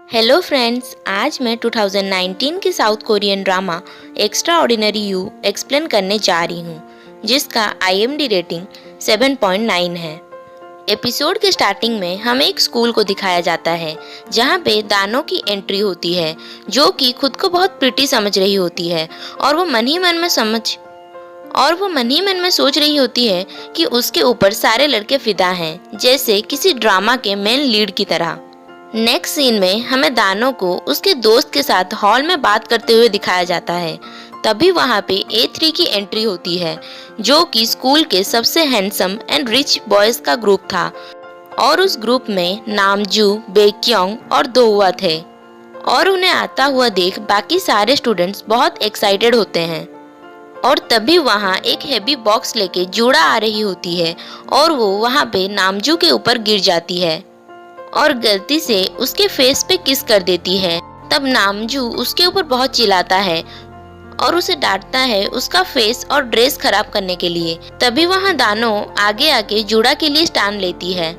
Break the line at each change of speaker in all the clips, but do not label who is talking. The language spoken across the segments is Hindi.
हेलो फ्रेंड्स, आज मैं 2019 के south Korean drama extra ordinary you explain करने जा रही हूँ, जिसका IMDb रेटिंग 7.9 है। एपिसोड के स्टार्टिंग में हमें एक स्कूल को दिखाया जाता है जहाँ पे दानो की एंट्री होती है, जो कि खुद को बहुत प्रिटी समझ रही होती है और वो मन ही मन में सोच रही होती है कि उसके ऊपर सारे लड़के फिदा हैं, जैसे किसी ड्रामा के मेन लीड की तरह। नेक्स्ट सीन में हमें दानो को उसके दोस्त के साथ हॉल में बात करते हुए दिखाया जाता है। तभी वहाँ पे A3 की एंट्री होती है, जो कि स्कूल के सबसे हैंडसम एंड रिच बॉयज का ग्रुप था और उस ग्रुप में नामजू, बेक्योंग और दोहुआ थे। और उन्हें आता हुआ देख बाकी सारे स्टूडेंट्स बहुत एक्साइटेड होते हैं। और तभी वहाँ एक हेवी बॉक्स लेके जूड़ा आ रही होती है और वो वहाँ पे नामजू के ऊपर गिर जाती है और गलती से उसके फेस पे किस कर देती है। तब नामजू उसके ऊपर बहुत चिल्लाता है और उसे डांटता है उसका फेस और ड्रेस खराब करने के लिए। तभी वहाँ दानो आगे आके जूड़ा के लिए स्टैंड लेती है।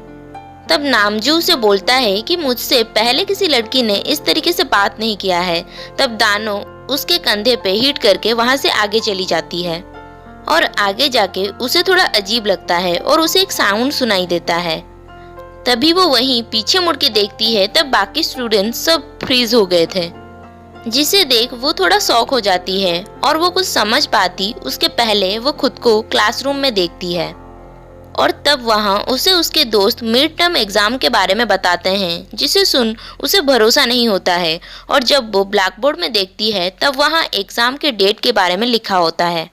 तब नामजू उसे बोलता है कि मुझसे पहले किसी लड़की ने इस तरीके से बात नहीं किया है। तब दानो उसके कंधे पे हिट करके वहाँ से आगे चली जाती है और आगे जाके उसे थोड़ा अजीब लगता है और उसे एक साउंड सुनाई देता है। तभी वो वहीं पीछे मुड़ के देखती है, तब बाकी स्टूडेंट्स सब फ्रीज हो गए थे, जिसे देख वो थोड़ा शॉक हो जाती है और वो कुछ समझ पाती उसके पहले वो खुद को क्लासरूम में देखती है। और तब वहाँ उसे उसके दोस्त मिड टर्म एग्जाम के बारे में बताते हैं, जिसे सुन उसे भरोसा नहीं होता है। और जब वो ब्लैक बोर्ड में देखती है तब वहाँ एग्जाम के डेट के बारे में लिखा होता है,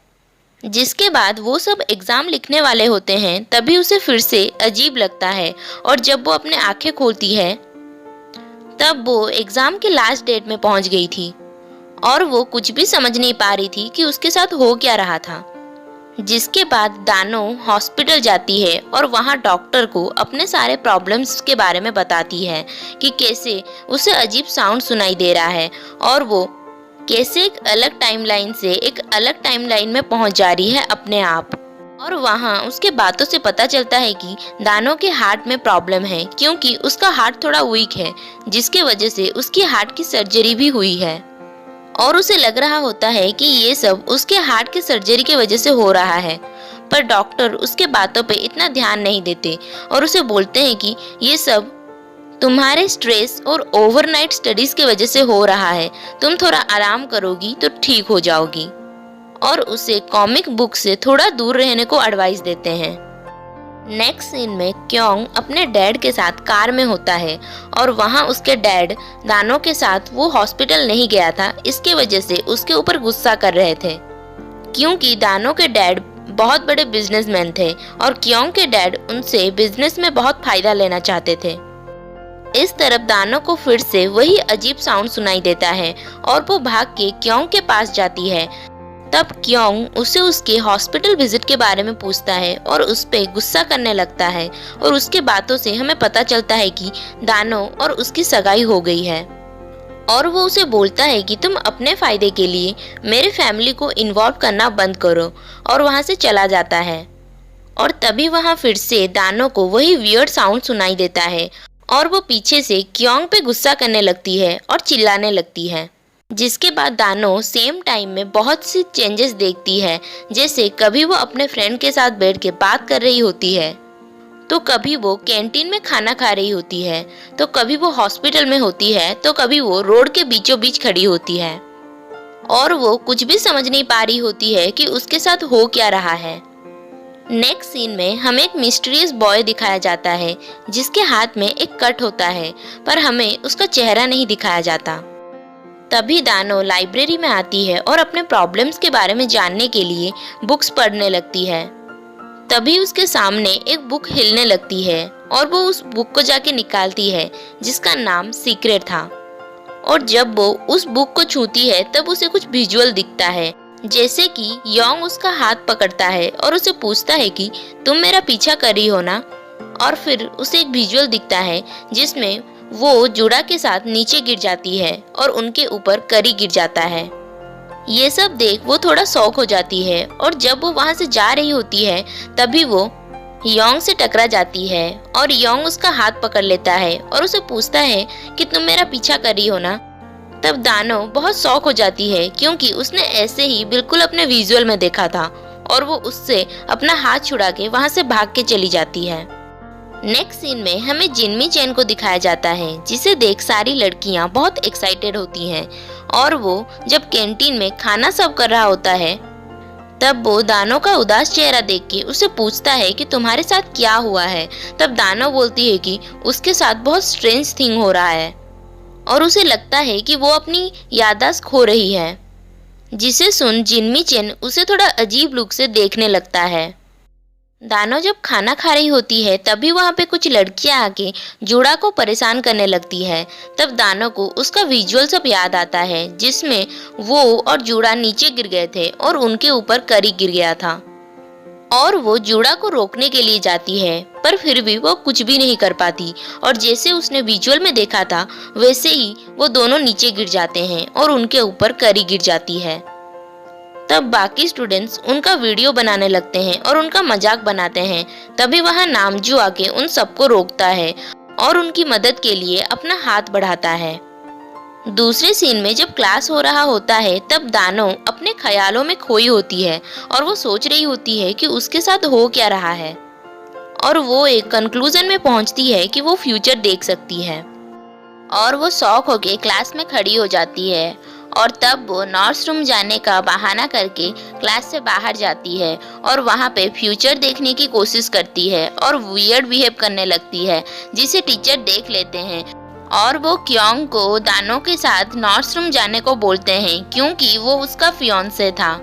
जिसके बाद वो सब एग्जाम लिखने वाले होते हैं। तभी उसे फिर से अजीब लगता है और जब वो अपने आंखें खोलती है तब वो एग्जाम के लास्ट डेट में पहुंच गई थी और वो कुछ भी समझ नहीं पा रही थी कि उसके साथ हो क्या रहा था। जिसके बाद दानो हॉस्पिटल जाती है और वहाँ डॉक्टर को अपने सारे प्रॉब्लम्स के बारे में बताती है कि कैसे उसे अजीब साउंड सुनाई दे रहा है और वो कैसे एक अलग टाइमलाइन से एक अलग टाइमलाइन में पहुंच जा रही है अपने आप। और वहाँ उसके बातों से पता चलता है कि दानो के हार्ट में प्रॉब्लम है, क्योंकि उसका हार्ट थोड़ा वीक है, जिसके वजह से उसकी हार्ट की सर्जरी भी हुई है। और उसे लग रहा होता है कि ये सब उसके हार्ट की सर्जरी की वजह से हो रहा है, पर डॉक्टर उसके बातों पे इतना ध्यान नहीं देते और उसे बोलते हैं कि ये सब तुम्हारे स्ट्रेस और ओवरनाइट स्टडीज की वजह से हो रहा है, तुम थोड़ा आराम करोगी तो ठीक हो जाओगी। और उसे कॉमिक बुक से थोड़ा दूर रहने को एडवाइस देते हैं। नेक्स्ट सीन में क्योंग अपने डैड के साथ कार में होता है और वहाँ उसके डैड दानो के साथ वो हॉस्पिटल नहीं गया था, इसके वजह से उसके ऊपर गुस्सा कर रहे थे, क्योंकि दानो के डैड बहुत बड़े बिजनेसमैन थे और क्योंग के डैड उनसे बिजनेस में बहुत फायदा लेना चाहते थे। इस तरफ दानो को फिर से वही अजीब साउंड सुनाई देता है और वो भाग के क्योंग के पास जाती है। तब क्योंग उसे उसके हॉस्पिटल विजिट के बारे में पूछता है और उस पे गुस्सा करने लगता है और उसके बातों से हमें पता चलता है कि दानो और उसकी सगाई हो गई है। और वो उसे बोलता है कि तुम अपने फायदे के लिए मेरे फैमिली को इन्वॉल्व करना बंद करो, और वहाँ से चला जाता है। और तभी वहाँ फिर से दानो को वही वियर्ड साउंड सुनाई देता है और वो पीछे से क्योंग पे गुस्सा करने लगती है और चिल्लाने लगती है। जिसके बाद दानो सेम टाइम में बहुत सी चेंजेस देखती है, जैसे कभी वो अपने फ्रेंड के साथ बैठ के बात कर रही होती है, तो कभी वो कैंटीन में खाना खा रही होती है, तो कभी वो हॉस्पिटल में होती है, तो कभी वो रोड के बीचों बीच खड़ी होती है और वो कुछ भी समझ नहीं पा रही होती है कि उसके साथ हो क्या रहा है। नेक्स्ट सीन में हमें एक मिस्टीरियस बॉय दिखाया जाता है, जिसके हाथ में एक कट होता है, पर हमें उसका चेहरा नहीं दिखाया जाता। तभी दानो लाइब्रेरी में आती है और अपने प्रॉब्लम्स के बारे में जानने के लिए बुक्स पढ़ने लगती है। तभी उसके सामने एक बुक हिलने लगती है और वो उस बुक को जाके निकालती है, जिसका नाम सीक्रेट था। और जब वो उस बुक को छूती है तब उसे कुछ विजुअल दिखता है, जैसे कि योंग उसका हाथ पकड़ता है और उसे पूछता है कि तुम मेरा पीछा कर रही हो ना। और फिर उसे एक विजुअल दिखता है जिसमें वो जूड़ा के साथ नीचे गिर जाती है और उनके ऊपर करी गिर जाता है। ये सब देख वो थोड़ा शॉक हो जाती है और जब वो वहाँ से जा रही होती है तभी वो योंग से टकरा जाती है और योंग उसका हाथ पकड़ लेता है और उसे पूछता है कि तुम मेरा पीछा कर रही हो ना। तब दानो बहुत शौक हो जाती है क्योंकि उसने ऐसे ही बिल्कुल अपने विजुअल में देखा था और वो उससे अपना हाथ छुड़ा के वहां से भाग के चली जाती है। नेक्स्ट सीन में हमें जिनमी चैन को दिखाया जाता है जिसे देख सारी लड़कियां बहुत एक्साइटेड होती हैं और वो जब कैंटीन में खाना सर्व कर रहा होता है तब वो दानो का उदास चेहरा देख के उसे पूछता है कि तुम्हारे साथ क्या हुआ है। तब दानो बोलती है कि उसके साथ बहुत स्ट्रेंज थिंग हो रहा है और उसे लगता है कि वो अपनी याददाश्त खो रही है, जिसे सुन जिनमी चेन उसे थोड़ा अजीब लुक से देखने लगता है। दानो जब खाना खा रही होती है तभी वहाँ पे कुछ लड़कियां आके जूड़ा को परेशान करने लगती है। तब दानो को उसका विजुअल सब याद आता है जिसमें वो और जूड़ा नीचे गिर गए थे और उनके ऊपर करी गिर गया था और वो जूड़ा को रोकने के लिए जाती है पर फिर भी वो कुछ भी नहीं कर पाती और जैसे उसने विजुअल में देखा था वैसे ही वो दोनों नीचे गिर जाते हैं और उनके ऊपर करी गिर जाती है। तब बाकी स्टूडेंट्स उनका वीडियो बनाने लगते हैं और उनका मजाक बनाते हैं। तभी वहाँ नामजू आके उन सबको रोकता है और उनकी मदद के लिए अपना हाथ बढ़ाता है। दूसरे सीन में जब क्लास हो रहा होता है तब दानो अपने ख्यालों में खोई होती है और वो सोच रही होती है कि उसके साथ हो क्या रहा है और वो एक कंक्लूजन में पहुंचती है कि वो फ्यूचर देख सकती है और वो शौक होके क्लास में खड़ी हो जाती है और तब वो नॉर्थ जाने का बहाना करके क्लास से बाहर जाती है और वहाँ पे फ्यूचर देखने की कोशिश करती है और वियर्ड बिहेव करने लगती है जिसे टीचर देख लेते हैं और वो क्योंग को दानो के साथ नॉर्थ जाने को बोलते हैं क्योंकि वो उसका फियांसे था।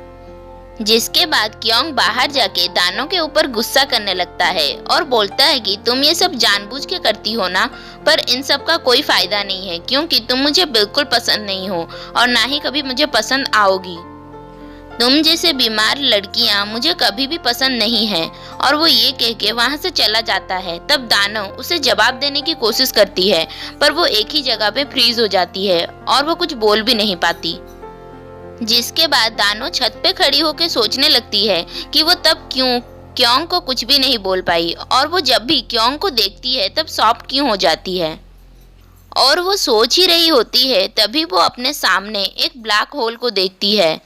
जिसके बाद क्योंग बाहर जाके दानो के ऊपर गुस्सा करने लगता है और बोलता है कि तुम ये सब जानबूझ के करती हो ना, पर इन सब का कोई फायदा नहीं है क्योंकि तुम मुझे बिल्कुल पसंद नहीं हो और ना ही कभी मुझे पसंद आओगी। तुम जैसे बीमार लड़कियां मुझे कभी भी पसंद नहीं है। और वो ये कह के वहाँ से चला जाता है। तब दानो उसे जवाब देने की कोशिश करती है पर वो एक ही जगह पे फ्रीज हो जाती है और वो कुछ बोल भी नहीं पाती। जिसके बाद दानो छत पे खड़ी होकर सोचने लगती है कि वो तब क्यों क्योंग को कुछ भी नहीं बोल पाई और वो जब भी क्योंग को देखती है तब सॉफ्ट क्यों हो जाती है। और वो सोच ही रही होती है तभी वो अपने सामने एक ब्लैक होल को देखती है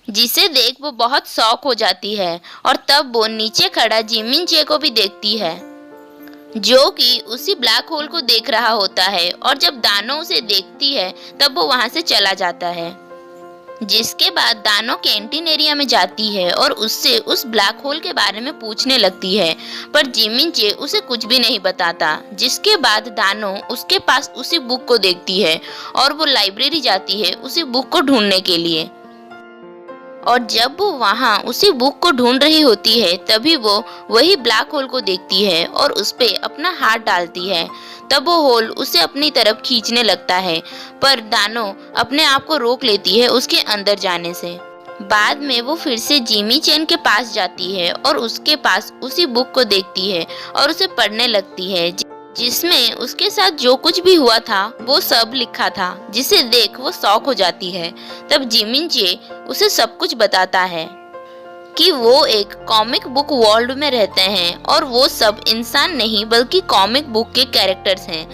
जिसे देख वो बहुत शॉक हो जाती है और तब वो नीचे खड़ा जिमिन चे को भी देखती है जो कि उसी ब्लैक होल को देख रहा होता है और जब दानो उसे देखती है तब वो वहां से चला जाता है। जिसके बाद दानो कैंटीन एरिया में जाती है और उससे उस ब्लैक होल के बारे में पूछने लगती है पर जिमिन चे उसे कुछ भी नहीं बताता। जिसके बाद दानो उसके पास उसी बुक को देखती है और वो लाइब्रेरी जाती है उसी बुक को ढूंढने के लिए। और जब वो वहाँ उसी बुक को ढूंढ रही होती है तभी वो वही ब्लैक होल को देखती है और उस पे अपना हाथ डालती है। तब वो होल उसे अपनी तरफ खींचने लगता है पर दानो अपने आप को रोक लेती है उसके अंदर जाने से। बाद में वो फिर से जिमी चेन के पास जाती है और उसके पास उसी बुक को देखती है और उसे पढ़ने लगती है जिसमें उसके साथ जो कुछ भी हुआ था वो सब लिखा था जिसे देख वो शॉक हो जाती है। तब जिमिन चे उसे सब कुछ बताता है कि वो एक कॉमिक बुक वर्ल्ड में रहते हैं और वो सब इंसान नहीं बल्कि कॉमिक बुक के कैरेक्टर्स हैं।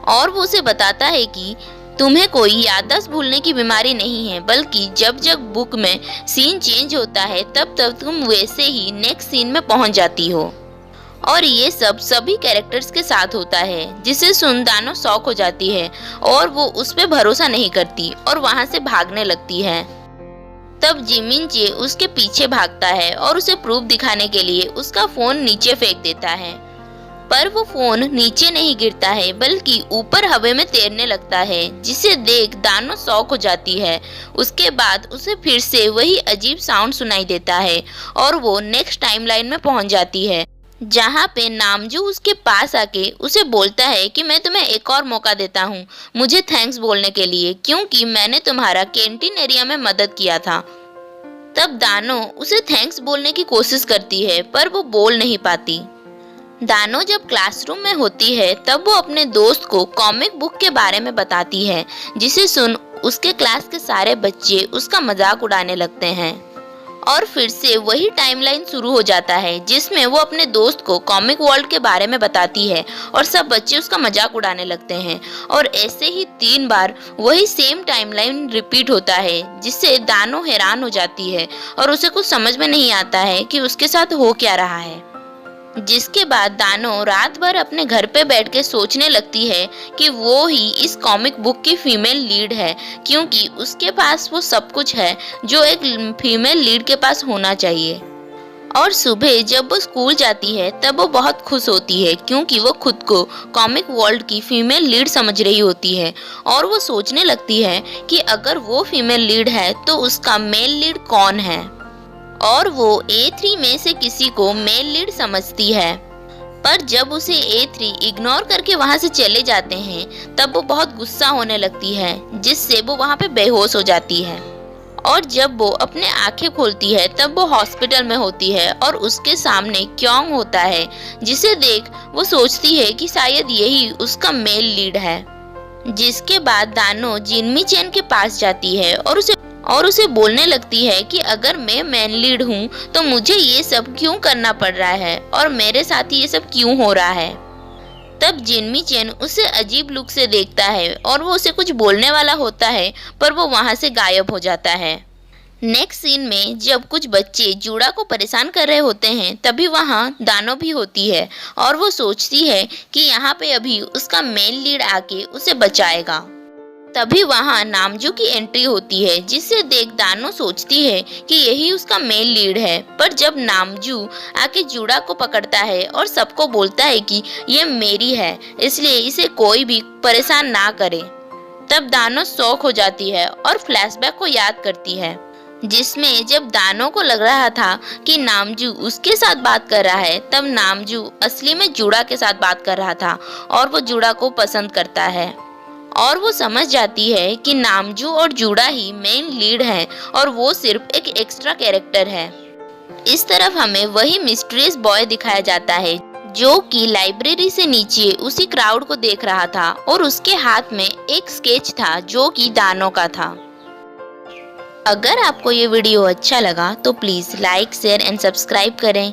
और वो उसे बताता है कि तुम्हें कोई याददाश्त भूलने की बीमारी नहीं है बल्कि जब जब बुक में सीन चेंज होता है तब तब तुम वैसे ही नेक्स्ट सीन में पहुंच जाती हो। और ये सब सभी कैरेक्टर्स के साथ होता है जिसे सुन दानो शॉक हो जाती है और वो उस पे भरोसा नहीं करती और वहां से भागने लगती है। तब जिमिन चे उसके पीछे भागता है और उसे प्रूफ दिखाने के लिए उसका फोन नीचे फेंक देता है पर वो फोन नीचे नहीं गिरता है बल्कि ऊपर हवा में तैरने लगता है जिसे देख दानो शॉक हो जाती है। उसके बाद उसे फिर से वही अजीब साउंड सुनाई देता है और वो नेक्स्ट टाइमलाइन में पहुंच जाती है जहाँ पे नामजू उसके पास आके उसे बोलता है कि मैं तुम्हें एक और मौका देता हूँ मुझे थैंक्स बोलने के लिए क्योंकि मैंने तुम्हारा कैंटीन एरिया में मदद किया था। तब दानो उसे थैंक्स बोलने की कोशिश करती है पर वो बोल नहीं पाती। दानो जब क्लासरूम में होती है तब वो अपने दोस्त को कॉमिक बुक के बारे में बताती है जिसे सुन उसके क्लास के सारे बच्चे उसका मजाक उड़ाने लगते हैं और फिर से वही टाइमलाइन शुरू हो जाता है जिसमें वो अपने दोस्त को कॉमिक वर्ल्ड के बारे में बताती है और सब बच्चे उसका मजाक उड़ाने लगते हैं। और ऐसे ही 3 बार वही सेम टाइमलाइन रिपीट होता है जिससे दानो हैरान हो जाती है और उसे कुछ समझ में नहीं आता है कि उसके साथ हो क्या रहा है। जिसके बाद दानो रात भर अपने घर पे बैठ के सोचने लगती है कि वो ही इस कॉमिक बुक की फीमेल लीड है, क्योंकि उसके पास वो सब कुछ है जो एक फीमेल लीड के पास होना चाहिए। और सुबह जब वो स्कूल जाती है तब वो बहुत खुश होती है क्योंकि वो खुद को कॉमिक वर्ल्ड की फीमेल लीड समझ रही होती है और वो सोचने लगती है कि अगर वो फीमेल लीड है तो उसका मेल लीड कौन है, और वो A3 में से किसी को मेल लीड समझती है। पर जब उसे A3 इग्नोर करके वहां से चले जाते हैं तब वो बहुत गुस्सा होने लगती है जिससे वो वहां पे बेहोश हो जाती है। और जब वो अपने आंखें खोलती है तब वो हॉस्पिटल में होती है और उसके सामने क्योंग होता है, जिसे देख वो सोचती है कि शायद यही उसका मेल लीड है। जिसके बाद दानो जिनमी चैन के पास जाती है और उसे बोलने लगती है कि अगर मैं मेन लीड हूँ तो मुझे ये सब क्यों करना पड़ रहा है और मेरे साथ ये सब क्यों हो रहा है। तब जिनमी चैन उसे अजीब लुक से देखता है और वो उसे कुछ बोलने वाला होता है पर वो वहां से गायब हो जाता है। नेक्स्ट सीन में जब कुछ बच्चे जूड़ा को परेशान कर रहे होते हैं तभी वहां दानो भी होती है और वो सोचती है कि यहाँ पे अभी उसका मेन लीड आके उसे बचाएगा। तभी वहां नामजू की एंट्री होती है जिसे देख दानो सोचती है कि यही उसका मेन लीड है। पर जब नामजू आके जूड़ा को पकड़ता है और सबको बोलता है कि ये मेरी है इसलिए इसे कोई भी परेशान ना करे, तब दानो शॉक हो जाती है और फ्लैशबैक को याद करती है जिसमें जब दानो को लग रहा था कि नामजू उसके साथ बात कर रहा है तब नामजू असली में जूड़ा के साथ बात कर रहा था और वो जूड़ा को पसंद करता है। और वो समझ जाती है कि नामजू और जूड़ा ही मेन लीड है और वो सिर्फ एक एक्स्ट्रा कैरेक्टर है। इस तरफ हमें वही मिस्टीरियस बॉय दिखाया जाता है जो कि लाइब्रेरी से नीचे उसी क्राउड को देख रहा था और उसके हाथ में एक स्केच था जो कि दानो का था। अगर आपको ये वीडियो अच्छा लगा तो please like, share and subscribe करें।